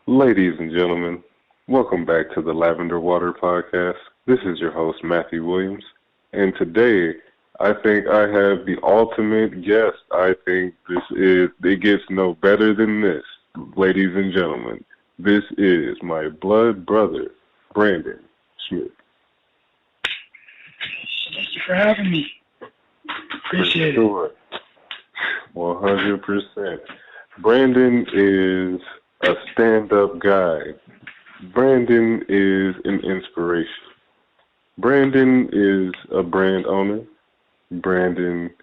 Ladies and gentlemen, welcome back to the Lavender Water Podcast. This is your host, Matthew Williams, and today I think I have the ultimate guest. It gets no better than this, ladies and gentlemen. This is my blood brother, Brandon Schmidt. Thank you for having me. Appreciate it. 100%. Brandon is a stand-up guy. Brandon is an inspiration. Brandon is a brand owner. Brandon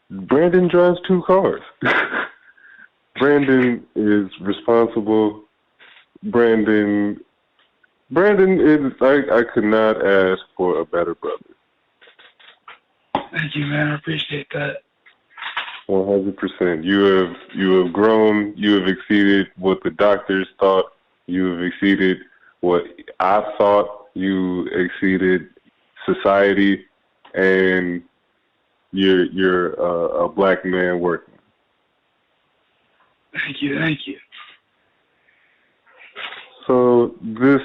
drives 2 cars. Brandon is responsible. Brandon is, I could not ask for a better brother. Thank you, man. I appreciate that. 100%. You have grown. You have exceeded what the doctors thought. You have exceeded what I thought. You exceeded society, and you're a black man working. Thank you. So this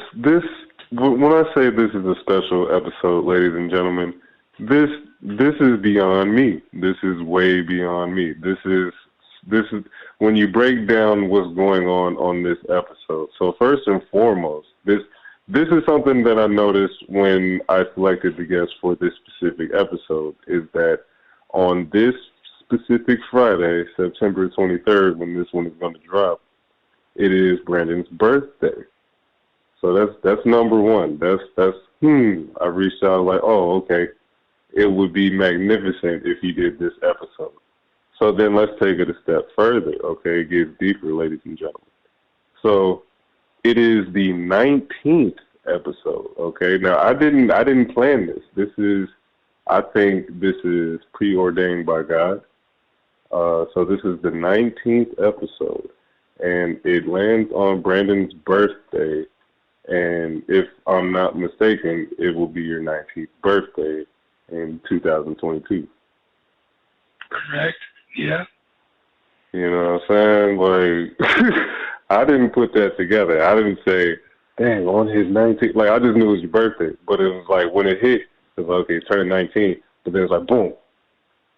when I say this is a special episode, ladies and gentlemen, this is beyond me. This is way beyond me. This is when you break down what's going on this episode. So first and foremost, this is something that I noticed when I selected the guest for this specific episode, is that on this specific Friday, September 23rd, when this one is going to drop, it is Brandon's birthday. So that's number one. I reached out like, oh, okay. It would be magnificent if he did this episode. So then let's take it a step further, okay? It gets deeper, ladies and gentlemen. So it is the 19th episode, okay? Now, I didn't plan this. I think this is preordained by God. So this is the 19th episode, and it lands on Brandon's birthday, and if I'm not mistaken, it will be your 19th birthday in 2022. Correct. Yeah. You know what I'm saying? Like, I didn't put that together. I didn't say, dang, on his 19th. Like, I just knew it was your birthday. But it was like, when it hit, it was like, okay, turn 19. But then it's like, boom.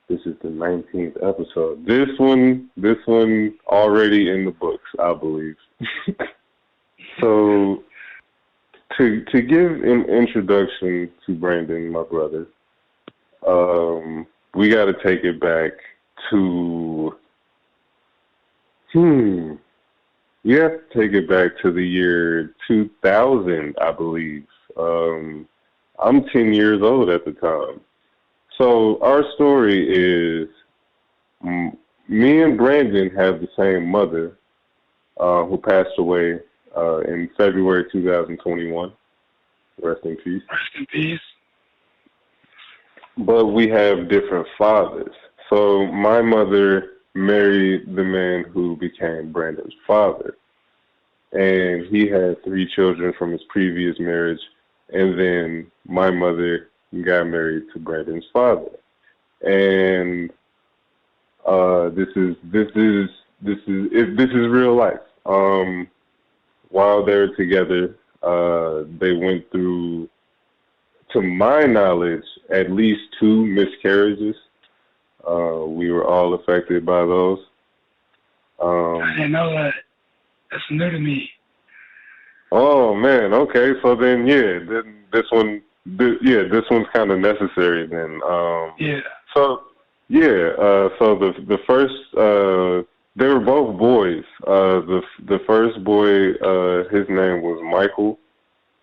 This is the 19th episode. This one already in the books, I believe. So, to give an introduction to Brandon, my brother, we got to take it back to, we have to take it back to the year 2000, I believe. I'm 10 years old at the time. So our story is, me and Brandon have the same mother, who passed away in February 2021. Rest in peace. Rest in peace. But we have different fathers. So my mother married the man who became Brandon's father. And he had 3 children from his previous marriage. And then my mother got married to Brandon's father. And this is real life. While they were together, they went through, to my knowledge, at least 2 miscarriages. We were all affected by those. I didn't know that. That's new to me. Oh man, okay. So then, this one's kind of necessary then. Yeah. So the first, they were both boys. The first boy, his name was Michael,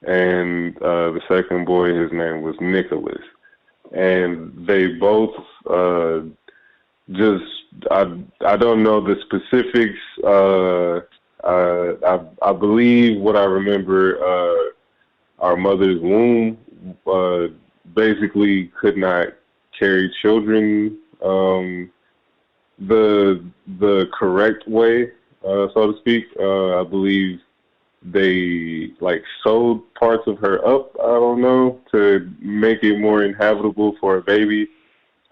and the second boy, his name was Nicholas. And they both I don't know the specifics. I believe what I remember, our mother's womb basically could not carry children the correct way, so to speak. I believe they sewed parts of her up, I don't know, to make it more inhabitable for a baby.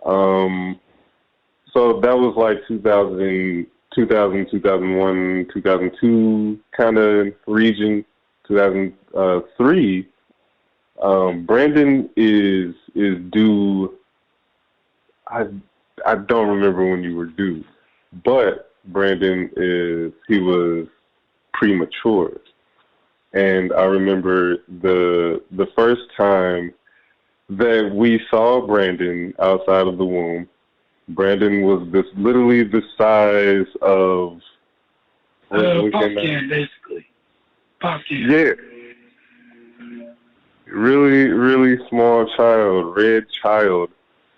So that was like 2000, 2000, 2001, 2002 kind of region. 2003. Brandon is due. I don't remember when you were due, but Brandon he was premature, and I remember the first time that we saw Brandon outside of the womb. Brandon was literally the size of pop can, basically. Pop can. Yeah. Really, really small child, red child.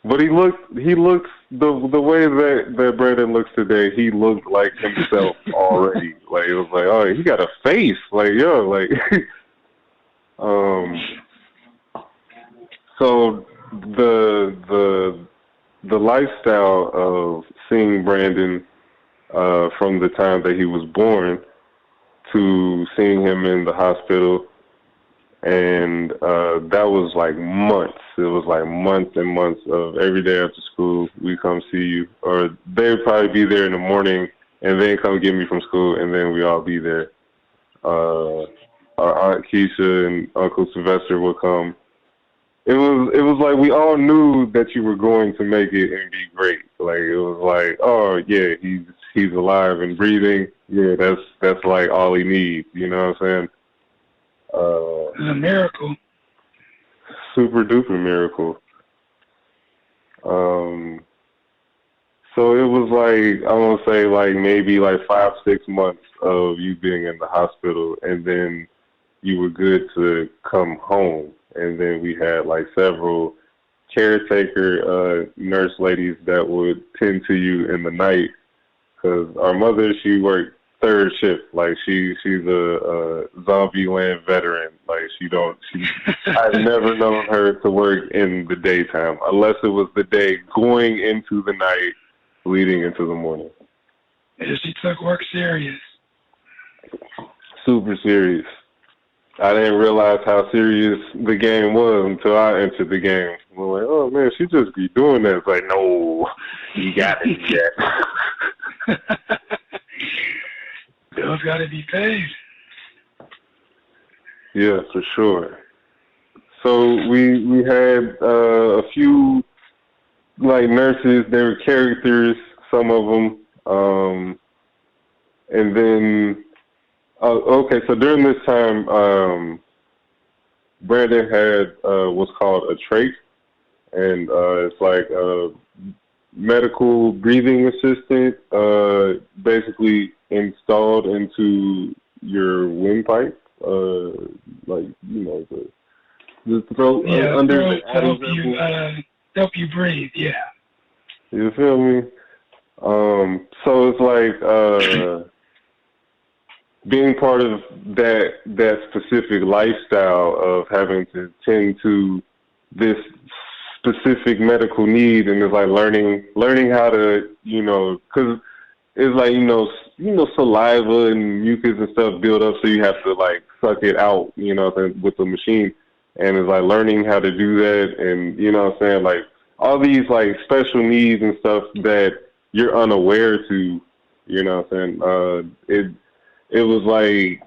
But he looks the way that Brandon looks today, he looked like himself already. Like it was like, oh, he got a face. Like, yo, like so the lifestyle of seeing Brandon from the time that he was born to seeing him in the hospital, and that was like months. It was like months and months of every day after school, we come see you. Or they'd probably be there in the morning and then come get me from school, and then we all be there. Our Aunt Keisha and Uncle Sylvester would come. It was like we all knew that you were going to make it and be great. Like it was like, oh yeah, he's alive and breathing. Yeah, that's like all he needs. You know what I'm saying? It's a miracle. Super duper miracle. So it was like, I want to say like maybe like 5-6 months of you being in the hospital, and then you were good to come home. And then we had like several caretaker nurse ladies that would tend to you in the night, because our mother, she worked third shift. Like she's a zombie land veteran. Like I've never known her to work in the daytime unless it was the day going into the night, leading into the morning. Yeah, she took work serious. Super serious. I didn't realize how serious the game was until I entered the game. I'm like, oh man, she just be doing that. It's like, no, you got to do that. Bills got to be paid. Yeah, for sure. So we had a few like nurses. They were characters, some of them, and then okay. So during this time, Brandon had what's called a trach, and it's like a medical breathing assistant, basically installed into your windpipe, like the throat under throat the to help you breathe. Yeah. You feel me? So it's like being part of that specific lifestyle of having to tend to this specific medical need, and it's like learning how to, because it's like, saliva and mucus and stuff build up, so you have to like suck it out, with the machine. And it's like learning how to do that, and like all these like special needs and stuff that you're unaware to, it was like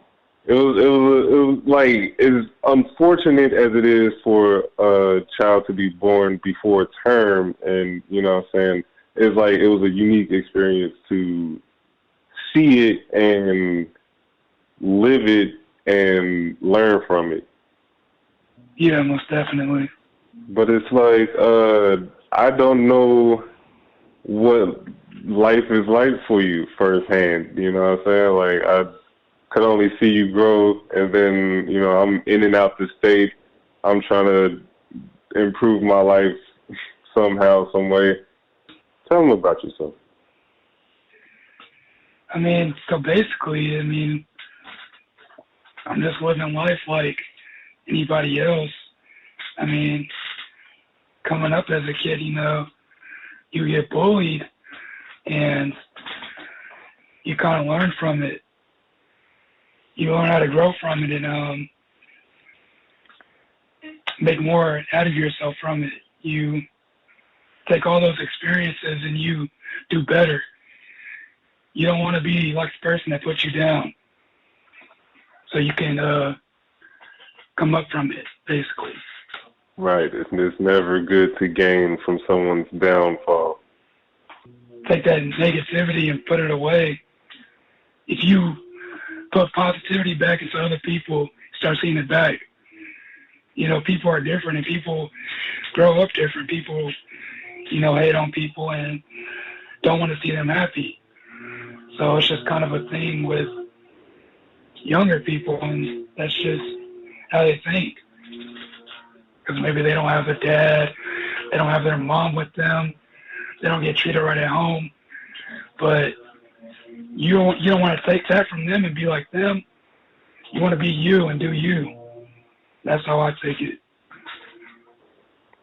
it was like, as unfortunate as it is for a child to be born before term, and it's like it was a unique experience to see it and live it and learn from it. Yeah, most definitely. But it's like I don't know what life is like for you firsthand. You know what I'm saying? Like I could only see you grow, and then I'm in and out the state. I'm trying to improve my life somehow, some way. Tell them about yourself. So basically, I'm just living life like anybody else. Coming up as a kid, you get bullied, and you kind of learn from it. You learn how to grow from it and make more out of yourself from it. You take all those experiences and you do better. You don't want to be like the person that puts you down. So you can come up from it, basically. Right. It's never good to gain from someone's downfall. Take that negativity and put it away. If you put positivity back into other people, start seeing it back. You know, people are different and people grow up different. People, you know, hate on people and don't want to see them happy. So it's just kind of a thing with younger people, and that's just how they think. Because maybe they don't have a dad, they don't have their mom with them, they don't get treated right at home. But you don't want to take that from them and be like them. You want to be you and do you. That's how I take it.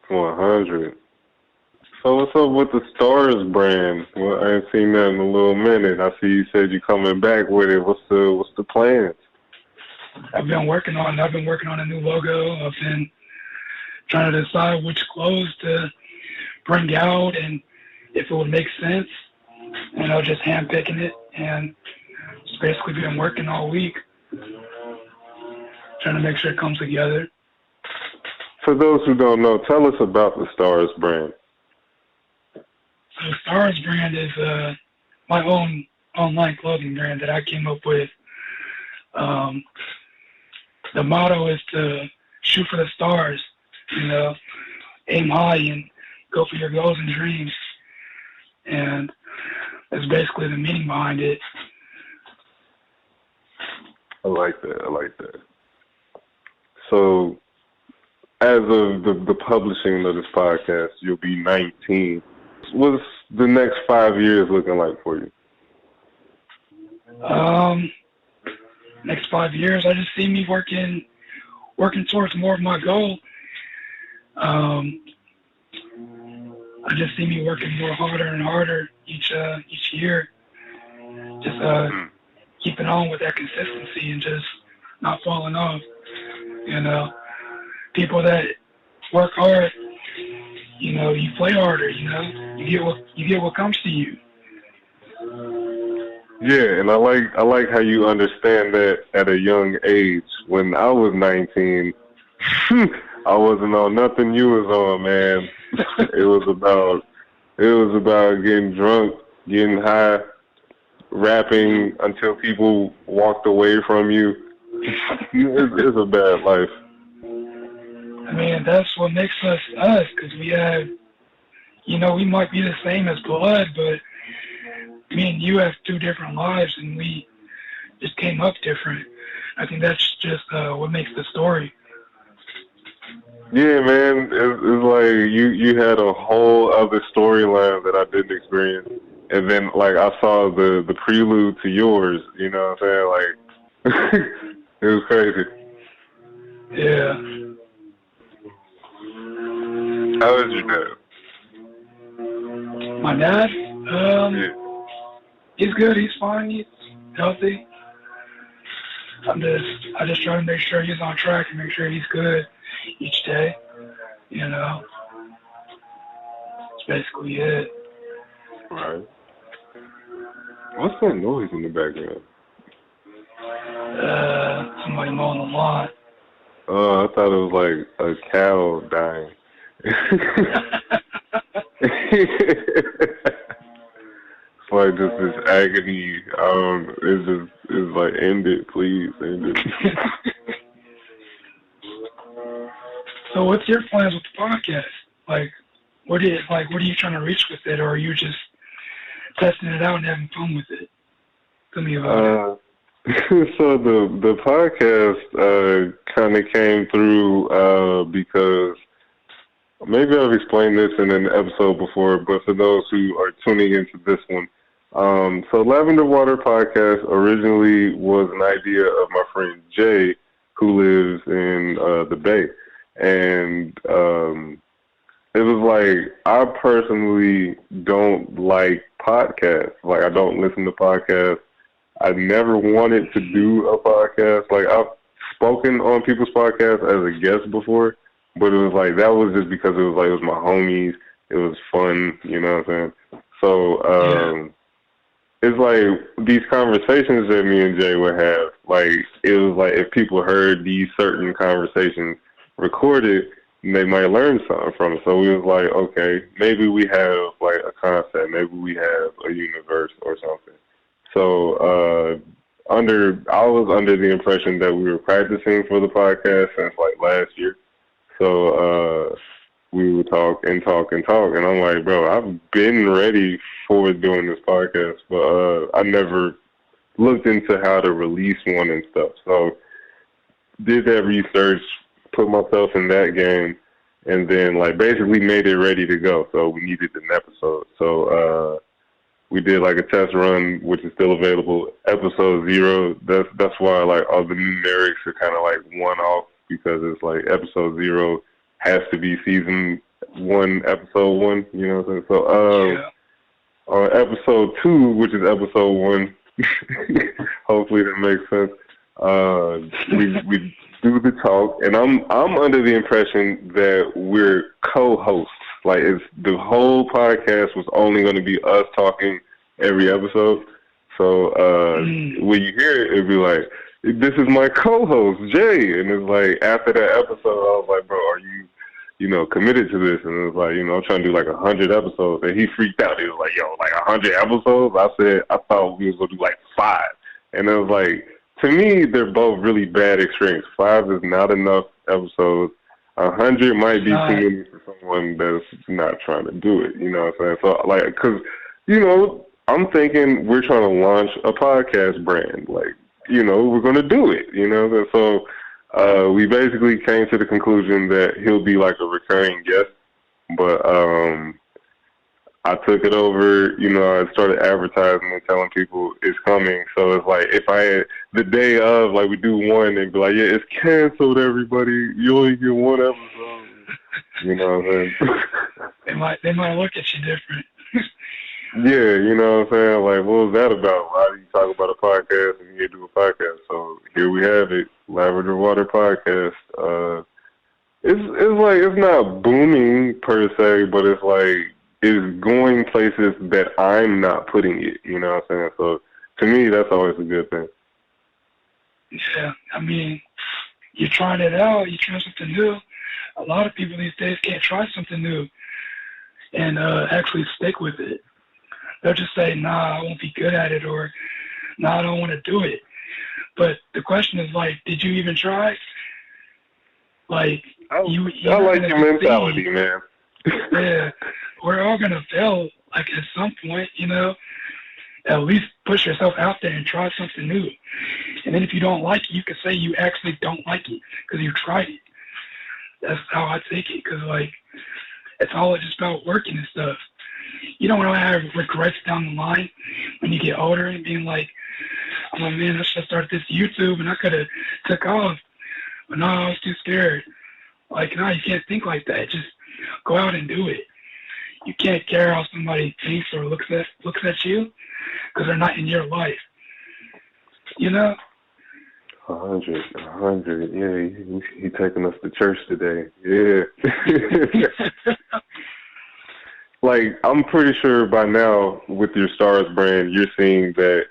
100. So what's up with the Stars brand? Well, I ain't seen that in a little minute. I see you said you're coming back with it. What's the plans? I've been working on a new logo. I've been trying to decide which clothes to bring out and if it would make sense. And I was just handpicking it, and it's basically been working all week, trying to make sure it comes together. For those who don't know, tell us about the Stars brand. So the Stars brand is my own online clothing brand that I came up with. The motto is to shoot for the stars, you know, aim high and go for your goals and dreams. And that's basically the meaning behind it. I like that. So, as of the publishing of this podcast, you'll be 19. What's the next 5 years looking like for you? Next 5 years, I just see me working towards more of my goal. I just see me working more harder and harder each year. Just keeping on with that consistency and just not falling off. You know, people that work hard, you know, you play harder. You know, you get what comes to you. Yeah, and I like how you understand that at a young age. When I was 19, I wasn't on nothing you was on, man. It was about getting drunk, getting high, rapping until people walked away from you. It's a bad life. I mean, that's what makes us us, because we have, you know, we might be the same as blood, but me and you have two different lives, and we just came up different. I think that's just what makes the story. Yeah, man, it's like you had a whole other storyline that I didn't experience, and then like I saw the prelude to yours. You know what I'm saying? Like it was crazy. Yeah. How is your dad? My dad? Yeah. He's good. He's fine. He's healthy. I just try to make sure he's on track and make sure he's good each day. You know, that's basically it. Right. What's that noise in the background? Somebody mowing the lawn. Oh, I thought it was like a cow dying. It's like just this agony. It's like end it, please, end it. So what's your plans with the podcast? Like, what are you trying to reach with it, or are you just testing it out and having fun with it? Tell me about it. So the podcast kind of came through because maybe I've explained this in an episode before, but for those who are tuning into this one, so Lavender Water Podcast originally was an idea of my friend Jay, who lives in the Bay. And it was like, I personally don't like podcasts. Like, I don't listen to podcasts. I never wanted to do a podcast. Like, I've spoken on people's podcasts as a guest before, but it was like, that was just because it was my homies. It was fun, you know what I'm saying? So, it's like these conversations that me and Jay would have, like it was like if people heard these certain conversations recorded, they might learn something from it. So we was like, okay, maybe we have like a concept, maybe we have a universe or something. So I was under the impression that we were practicing for the podcast since like last year. So we would talk and talk and talk, and I'm like, bro, I've been ready for doing this podcast, but I never looked into how to release one and stuff. So did that research, put myself in that game, and then like basically made it ready to go. So we needed an episode. So we did like a test run, which is still available. Episode 0. That's why like all the numerics are kind of like one off because it's like episode 0 has to be season 1, episode 1. You know what I'm saying? So on episode 2, which is episode 1, hopefully that makes sense. We do the talk, and I'm under the impression that we're co-hosts. Like it's the whole podcast was only going to be us talking every episode. So when you hear it, it'd be like, "This is my co-host Jay," and it's like after that episode, I was like, "Bro, are you know, committed to this?" And it was like, you know, I'm trying to do like 100 episodes, and he freaked out. He was like, "Yo, like 100 episodes?" I said, "I thought we was gonna do like 5," and it was like, to me, they're both really bad experience. 5 is not enough episodes. 100 might be too many for someone that's not trying to do it. You know what I'm saying? So, like, because, you know, I'm thinking we're trying to launch a podcast brand. Like, you know, we're going to do it, you know? So we basically came to the conclusion that he'll be like a recurring guest. But I took it over, you know, I started advertising and telling people it's coming. So it's like if I had the day of, like we do one and be like, yeah, it's canceled, everybody. You only get one episode. You know what I'm saying? They might look at you different. Yeah, you know what I'm saying? Like, what was that about? Why do you talk about a podcast and you do a podcast? So here we have it, Lavender Water Podcast. It's like it's not booming per se, but it's like it's going places that I'm not putting it. You know what I'm saying? So to me, that's always a good thing. Yeah, I mean, you're trying it out. You're trying something new. A lot of people these days can't try something new and actually stick with it. They'll just say, "Nah, I won't be good at it," or "Nah, I don't want to do it." But the question is, like, did you even try? Like, I like your mentality, man. Yeah, we're all gonna fail, like at some point, you know. At least push yourself out there and try something new. And then if you don't like it, you can say you actually don't like it because you tried it. That's how I take it, because like it's all just about working and stuff. You don't want to have regrets down the line when you get older and being like, "Oh man, I should have started this YouTube and I could have took off, but no, I was too scared." Like, no, you can't think like that. Just go out and do it. You can't care how somebody thinks or looks at you because they're not in your life. You know? 100. Yeah, he taking us to church today. Yeah. Like, I'm pretty sure by now with your Stars brand, you're seeing that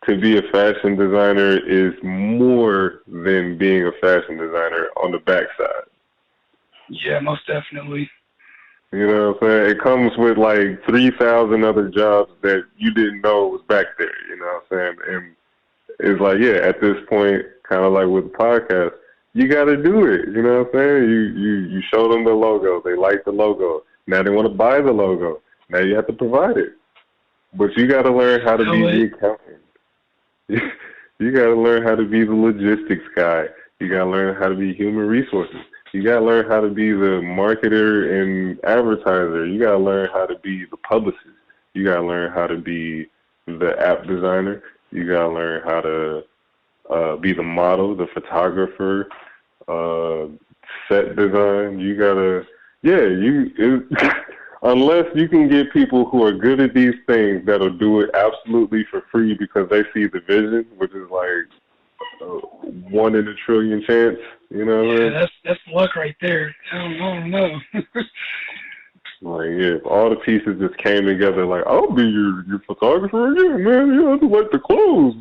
to be a fashion designer is more than being a fashion designer on the backside. Yeah, most definitely. You know what I'm saying? It comes with like 3,000 other jobs that you didn't know was back there. You know what I'm saying? And it's like, yeah, at this point, kind of like with the podcast, you got to do it. You know what I'm saying? You show them the logo. They like the logo. Now they want to buy the logo. Now you have to provide it. But you got to learn how to be the accountant. You got to learn how to be the logistics guy. You got to learn how to be human resources. You got to learn how to be the marketer and advertiser. You got to learn how to be the publicist. You got to learn how to be the app designer. You got to learn how to be the model, the photographer, set design. You got to, unless you can get people who are good at these things that'll do it absolutely for free because they see the vision, which is like 1 in a trillion chance, you know what I mean? That's luck right there. I don't know. Like, yeah, if all the pieces just came together, like, I'll be your photographer again, man. You know, I just like the clothes.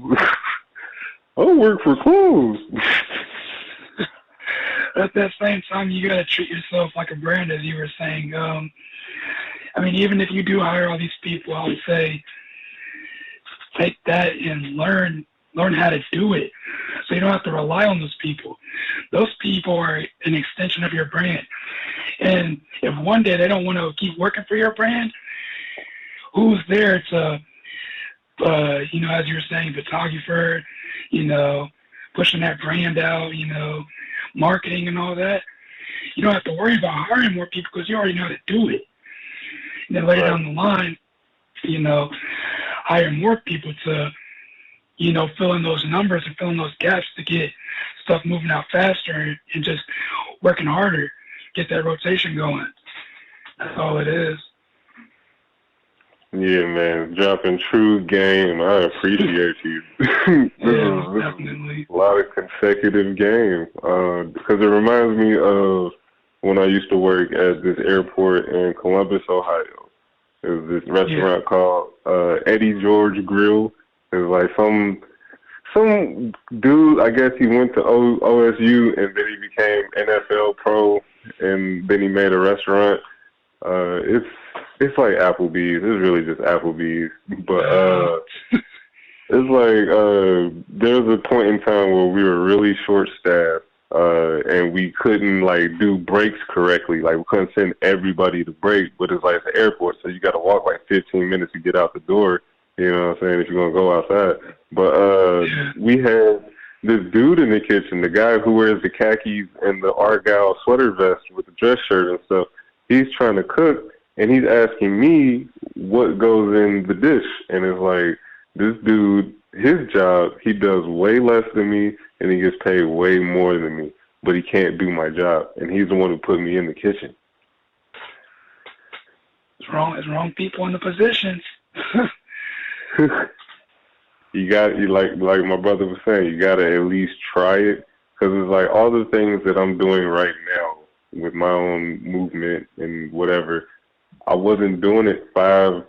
I'll work for clothes. At that same time, you gotta treat yourself like a brand, as you were saying. I mean, even if you do hire all these people, I would say take that and learn how to do it, so you don't have to rely on those people. Those people are an extension of your brand, and if one day they don't want to keep working for your brand, who's there to, you know, as you were saying, photographer, you know, pushing that brand out, you know, marketing and all that. You don't have to worry about hiring more people because you already know how to do it. And then later down the line, you know, hire more people to, you know, fill in those numbers and fill in those gaps to get stuff moving out faster and just working harder, get that rotation going. That's all it is. Yeah, man, dropping true game. I appreciate you. Definitely. A lot of consecutive game. Because it reminds me of when I used to work at this airport in Columbus, Ohio. It was this restaurant called Eddie George Grill. It was like some dude, I guess he went to OSU and then he became NFL pro and then he made a restaurant. It's like Applebee's. It's really just Applebee's. But it's like there was a point in time where we were really short-staffed and we couldn't like do breaks correctly. Like we couldn't send everybody to break, but it's like it's an airport, so you got to walk like 15 minutes to get out the door. You know what I'm saying? If you're gonna go outside, but we had this dude in the kitchen, the guy who wears the khakis and the argyle sweater vest with the dress shirt and stuff. He's trying to cook, and he's asking me what goes in the dish. And it's like, this dude, his job, he does way less than me, and he gets paid way more than me. But he can't do my job, and he's the one who put me in the kitchen. It's wrong people in the positions. You like my brother was saying, you got to at least try it. Because it's like all the things that I'm doing right now, with my own movement and whatever, I wasn't doing it 5,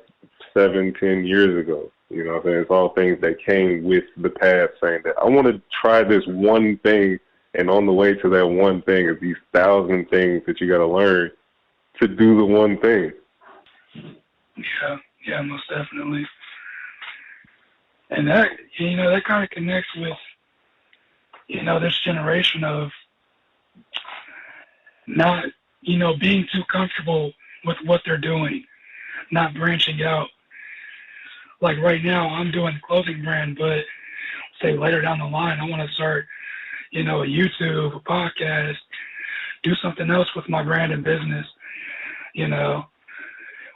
7, 10 years ago. You know what I'm saying? It's all things that came with the path, saying that I want to try this one thing, and on the way to that one thing is these 1,000 things that you got to learn to do the one thing. Yeah, most definitely. And that, you know, that kind of connects with, you know, this generation of not, you know, being too comfortable with what they're doing, not branching out. Like right now, I'm doing the clothing brand, but say later down the line, I want to start, you know, a YouTube, a podcast, do something else with my brand and business. You know,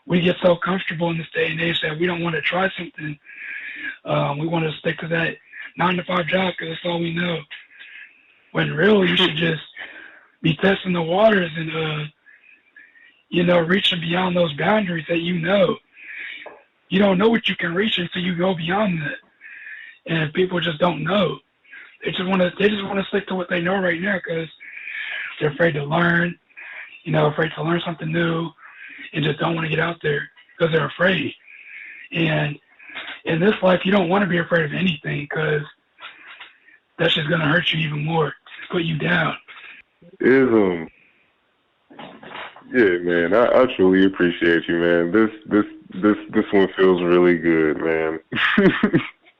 we get so comfortable in this day and age that we don't want to try something. We want to stick to that 9-to-5 job because that's all we know. When really you should just be testing the waters and, you know, reaching beyond those boundaries that you know. You don't know what you can reach until you go beyond that. And people just don't know. They just want to stick to what they know right now because they're afraid to learn, you know, afraid to learn something new, and just don't want to get out there because they're afraid. And in this life, you don't want to be afraid of anything because that's just going to hurt you even more, put you down. Yeah, man, I truly appreciate you, man. This one feels really good, man.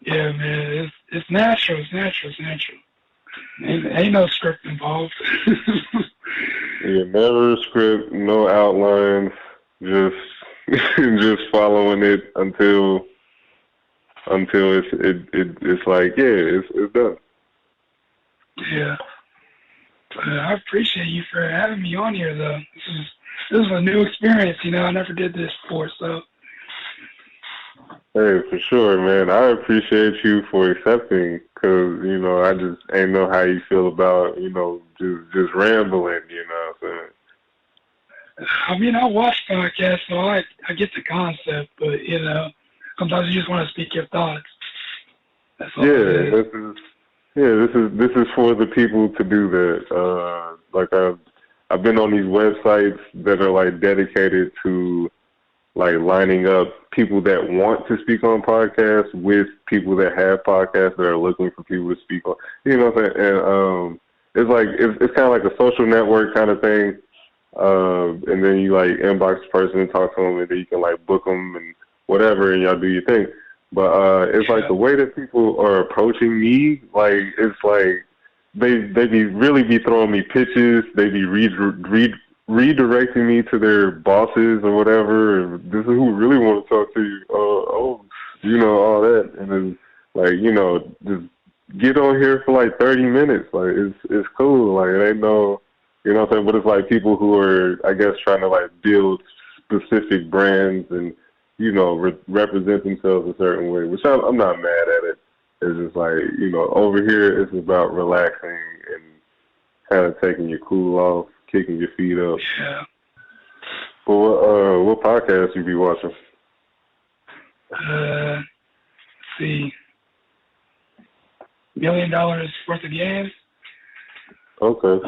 Yeah, man, it's natural. It's natural. Ain't no script involved. Yeah, never a script, no outlines, just following it until it's like, yeah, it's done. Yeah. I appreciate you for having me on here, though. This is a new experience, you know. I never did this before, so. Hey, for sure, man. I appreciate you for accepting, because, you know, I just ain't know how you feel about, you know, just rambling, you know what I'm saying? I mean, I watch podcasts, so I get the concept, but, you know, sometimes you just want to speak your thoughts. That's all it is. This is for the people to do that. Like I've been on these websites that are like dedicated to like lining up people that want to speak on podcasts with people that have podcasts that are looking for people to speak on. You know what I'm saying? And it's like it's kind of like a social network kind of thing. And then you like inbox the person and talk to them, and then you can like book them and whatever, and y'all do your thing. But it's like the way that people are approaching me, like it's like they be throwing me pitches. They be redirecting me to their bosses or whatever. And this is who really want to talk to you. All that, and then like just get on here for like 30 minutes. Like it's cool. Like it ain't no, you know what I'm saying. But it's like people who are, I guess, trying to like build specific brands and represent themselves a certain way, which I'm not mad at it. It's just like, over here it's about relaxing and kind of taking your cool off, kicking your feet up. Yeah. But what podcast you be watching? Let's see. $1 Million Worth of Games. Okay.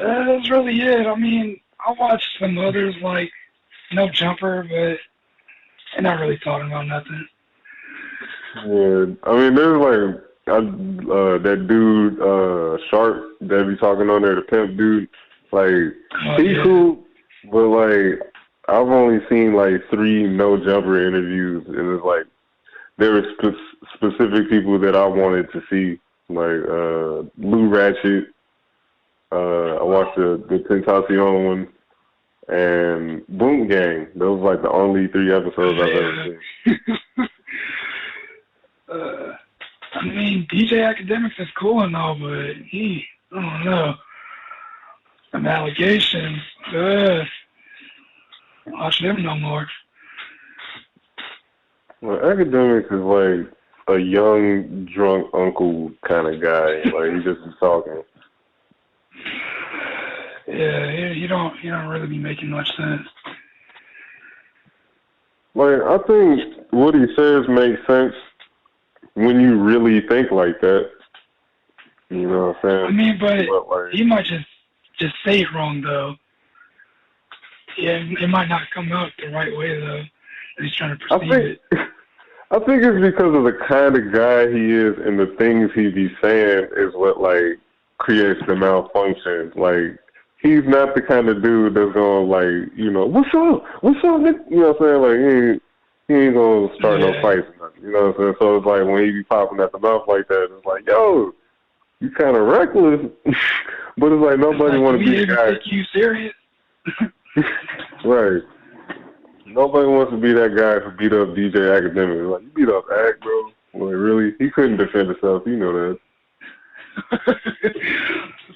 That's really it. I mean, I watched some others like No Jumper, but they're not really talking about nothing. Yeah, I mean, there's like that dude Sharp that be talking on there, the pimp dude. Like he's cool, but like I've only seen like 3 No Jumper interviews, and it's like there were specific people that I wanted to see, like Lou Ratchet. I watched the Tentacion one. And Boom Gang. Those were like the only 3 episodes I've ever seen. I mean, DJ Academics is cool and all, but I don't know. Some allegations. Watch them no more. Well, Academics is like a young, drunk uncle kind of guy. Like, he just be talking. Yeah, you don't really be making much sense. Like, I think what he says makes sense when you really think like that. You know what I'm saying? I mean, but like, he might just say it wrong, though. Yeah, it might not come out the right way, though. He's trying to perceive it. I think it's because of the kind of guy he is and the things he be saying is what, like, creates the malfunction. Like, he's not the kind of dude that's going to, like, what's up? What's up, Nick? You know what I'm saying? Like, he ain't going to start no fights or nothing. You know what I'm saying? So it's like when he be popping at the mouth like that, it's like, yo, you kind of reckless. But it's like nobody want to be the guy. Take you serious? Right. Nobody wants to be that guy who beat up DJ Academic. Like, you beat up Act, bro. Like, really? He couldn't defend himself. You know that.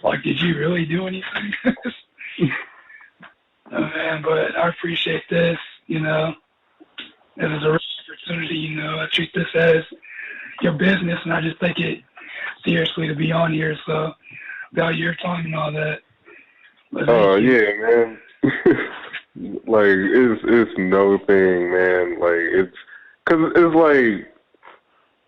Like, did you really do anything? Oh, man, but I appreciate this, This is a real opportunity, I treat this as your business, and I just take it seriously to be on here, so value your time and all that. Oh, yeah, man. Like, it's no thing, man. Like, because it's like,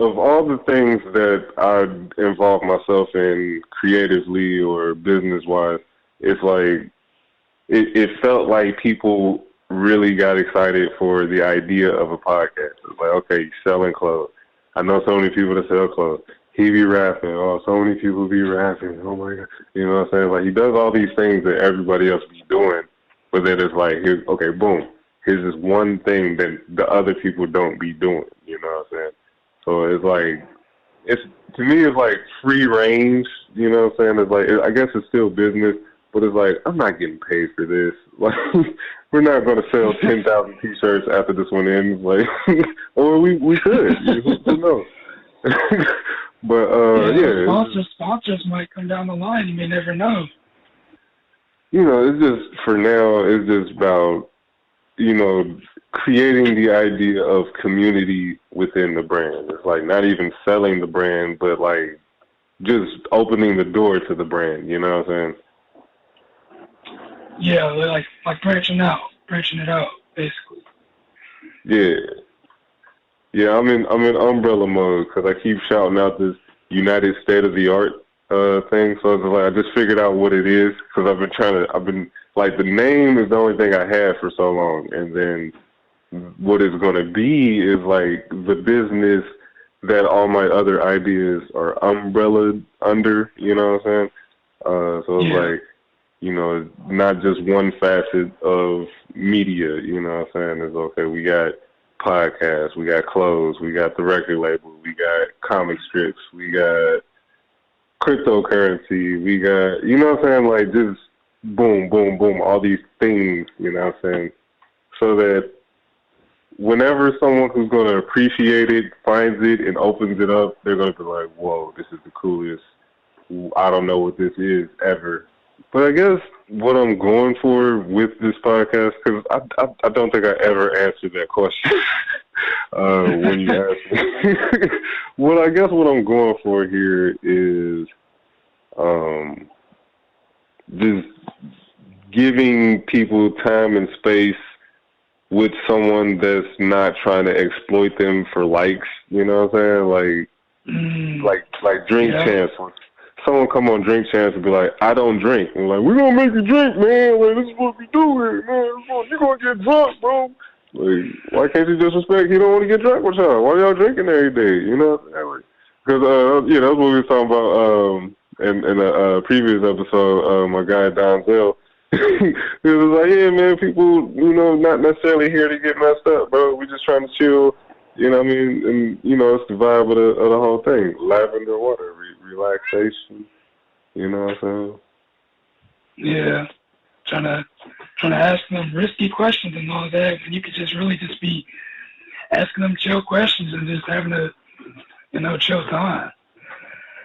of all the things that I involve myself in creatively or business-wise, it's like, it felt like people really got excited for the idea of a podcast. It's like, okay, he's selling clothes. I know so many people that sell clothes. He be rapping. Oh, so many people be rapping. Oh, my God. You know what I'm saying? Like, he does all these things that everybody else be doing. But then it's like, okay, boom. Here's this one thing that the other people don't be doing. You know what I'm saying? So it's like, to me, it's like free range. You know what I'm saying? It's like, I guess it's still business, but it's like, I'm not getting paid for this. Like, we're not going to sell 10,000 T-shirts after this one ends. Like, or we could. Who knows? But sponsors might come down the line. You may never know. It's just, for now, it's just about, creating the idea of community within the brand. It's like not even selling the brand, but like just opening the door to the brand. You know what I'm saying? Yeah, like branching it out, basically. Yeah. I'm in umbrella mode because I keep shouting out this United State of the Art thing. So it's like I just figured out what it is because I've been like the name is the only thing I had for so long, and then what it's going to be is like the business that all my other ideas are umbrellaed under. You know what I'm saying? So it's like, you know, not just one facet of media. You know what I'm saying? It's okay. We got podcasts, we got clothes, we got the record label, we got comic strips, we got cryptocurrency, we got, you know what I'm saying? Like just boom, boom, boom, all these things. You know what I'm saying? So that whenever someone who's going to appreciate it finds it and opens it up, they're going to be like, whoa, this is the coolest. I don't know what this is ever. But I guess what I'm going for with this podcast, because I don't think I ever answered that question when you asked me. Well, I guess what I'm going for here is just giving people time and space with someone that's not trying to exploit them for likes, you know what I'm saying? Like Drink Champs. Someone come on Drink Champs and be like, I don't drink. And like, we're going to make you drink, man. Like, this is what we do here, man. You're going to get drunk, bro. Like, why can't you just respect he don't want to get drunk with y'all? Why y'all drinking every day, you know? Because, yeah, that's what we were talking about in a previous episode. My guy, Donzel, he was like, yeah, man, people, you know, not necessarily here to get messed up, bro. We just trying to chill, you know what I mean? And, you know, it's the vibe of the whole thing. Lavender water, relaxation, you know what I'm saying? Yeah. Trying to ask them risky questions and all that, and you could just really just be asking them chill questions and just having a, you know, chill time.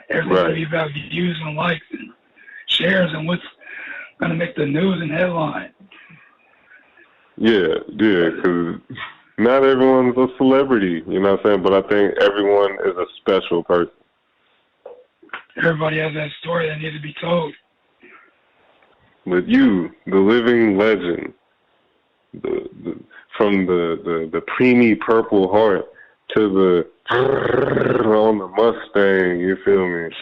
Everything's going to be about views and likes and shares and what's going to make the news and headline. Yeah, because not everyone's a celebrity, you know what I'm saying? But I think everyone is a special person. Everybody has that story that needs to be told. But you, the living legend, from the preemie Purple Heart to the on the Mustang, you feel me?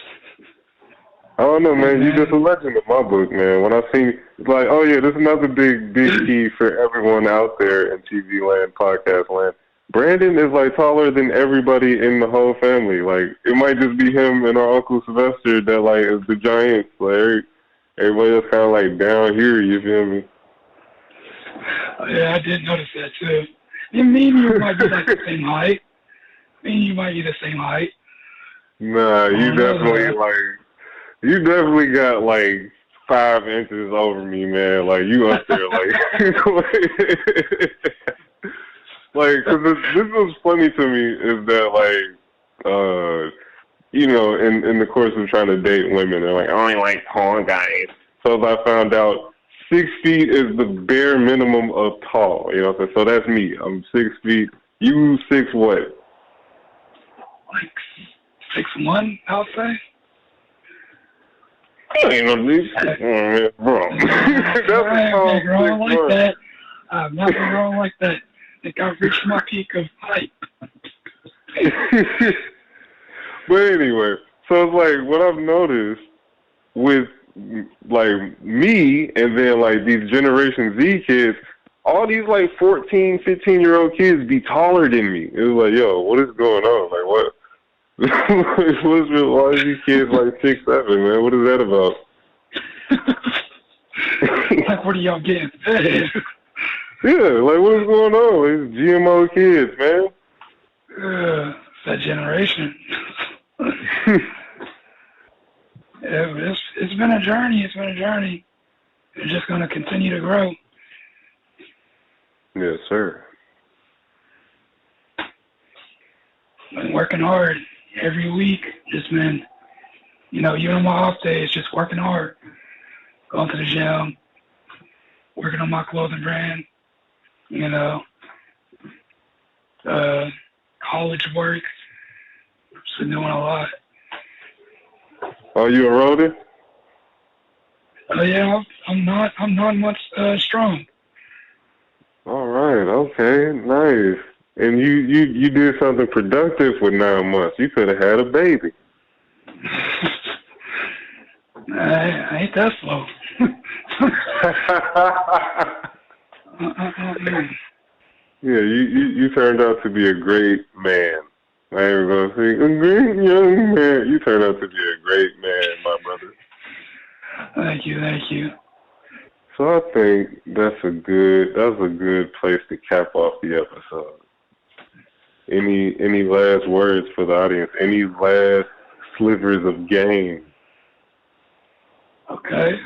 I don't know, man. You just a legend in my book, man. When I see, it's like, oh yeah, there's another big key for everyone out there in TV land, podcast land. Brandon is like taller than everybody in the whole family. Like it might just be him and our Uncle Sylvester that like is the giants. Like everybody else kind of like down here. You feel me? Yeah, I did notice that too. And me and you might be like the same height. Me and you might be the same height. Nah, you definitely got like 5 inches over me, man. Like you up there, like. Like, cause this was funny to me is that, like, you know, in the course of trying to date women, they're like, I only like tall guys. So as I found out, 6 feet is the bare minimum of tall, you know, so that's me. I'm 6 feet. You 6 what? Like 6'1", I'll say. Ain't no need, man, bro. That's I'm growing like that. I'm not growing like that. I think I've reached my peak of height. But anyway, so it's like what I've noticed with like me and then like these Generation Z kids, all these like 14, 15-year-old kids be taller than me. It was like, yo, what is going on? Like what? Why are these kids like 6'7", man? What is that about? Like, what are y'all getting fed? Yeah, like what is going on? These GMO kids, man. That generation. Yeah, it's been a journey. It's been a journey. It's just going to continue to grow. Yes, sir. Been working hard every week. Just been, you know, even on my off days, just working hard. Going to the gym, working on my clothing brand, you know, college work. Just been doing a lot. Are you a roadie? Yeah, I'm 9 months strong. All right, okay, nice. And you did something productive for 9 months. You could have had a baby. I ain't that slow. Yeah, you turned out to be a great man. I ain't gonna say a great young man. You turned out to be a great man, my brother. Thank you. So I think that's a good place to cap off the episode. Any last words for the audience? Any last slivers of game? Okay.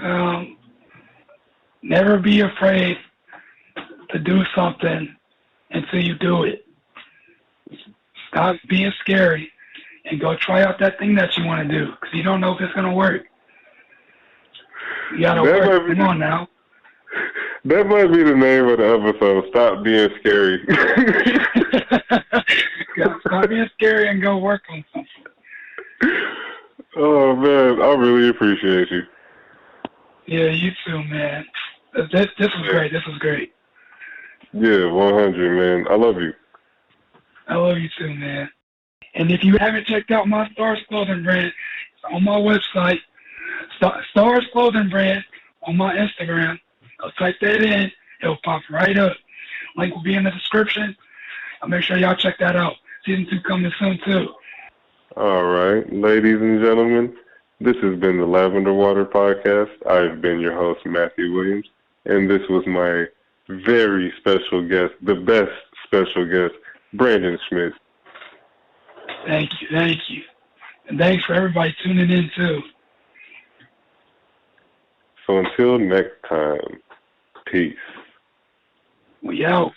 Never be afraid to do something until you do it. Stop being scary and go try out that thing that you want to do, because you don't know if it's going to work. You got to work. Come on now. That might be the name of the episode. Stop being scary. Stop being scary and go work on something. Oh, man. I really appreciate you. Yeah, you too, man. This was great. Yeah, 100, man. I love you. I love you too, man. And if you haven't checked out my Stars Clothing brand, it's on my website, Stars Clothing brand, on my Instagram. Go type that in. It'll pop right up. Link will be in the description. I'll make sure y'all check that out. Season 2 coming soon, too. All right. Ladies and gentlemen, this has been the Lavender Water Podcast. I've been your host, Matthew Williams, and this was my very special guest, the best special guest, Brandon Schmidt. Thank you. And thanks for everybody tuning in, too. So until next time, peace. We out.